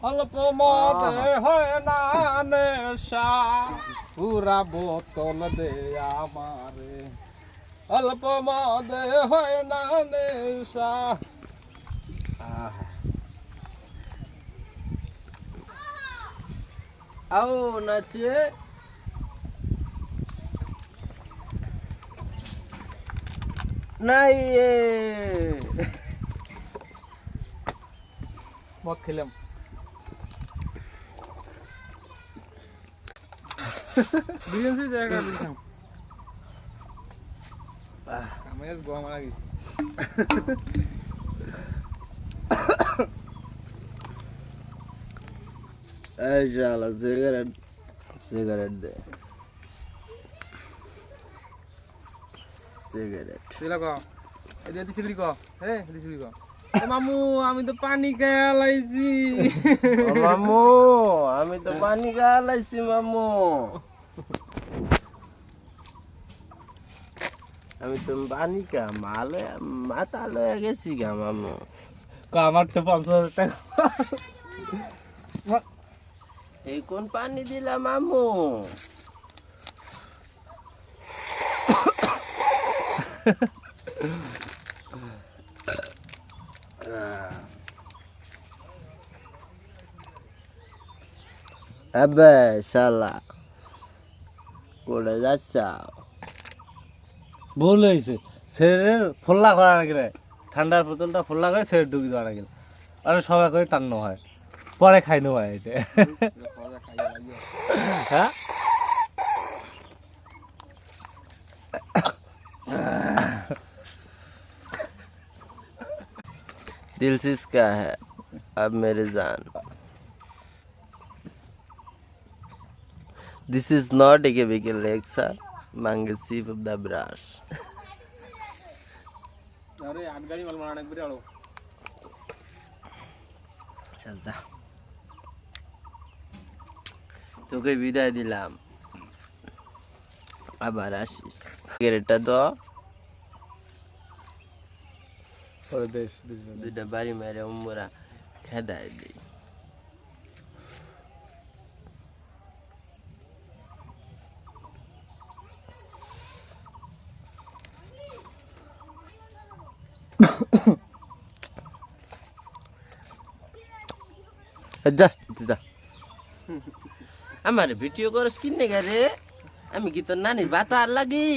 অল্প মদে হয় না নেশা পুরা বোতল দে আমারে অল্প মদে হয় না নেশা आओ नाचे नहीं ये মদ খেলাম বিরিয়ানি জায়গা দিলাম আমি আজ গোয়া মারা গেছি ऐशाला सिगरेट दे सिगरेट দিলা কো এই দিছিলি কো দিছিলি কো মামু আমি তো পানি খাইয়া লাইছি मामू আমি তো পানি খাইছি মামু আমি তো পানি খা মালে মাথা লয়ে গেছি গা মামু আমার তো ৫০০০ টাকা এই কোন পানি দিলা মামু আবে শালা কোড়ে যাচ্ছা ভুল হয়েছে শরীরের ফোল্লা করা নাকি রে ঠান্ডার বোতলটা ফোল্লা করে শরীর ঢুকি দেওয়া নাকি আর সবাই করে টান্ন হয় পরে খাইনো হয় এটা হ্যাঁ दिल से इसका है अब मेरे जान This is not a chemical lecture मांगे सिर्फ of the brush अरे आठ गाड़ी माल मारने के लिए चल जा তোকে বিদায় দিলাম আবার আসিস সিগারেটটা তো পরে দেশ দুইটা বাড়ি মেরে উম্মরা খেদায় দিই যা যা আমার ভিডিও করস কিনে রে আমি কি তোর নানির বাতা আর লাগি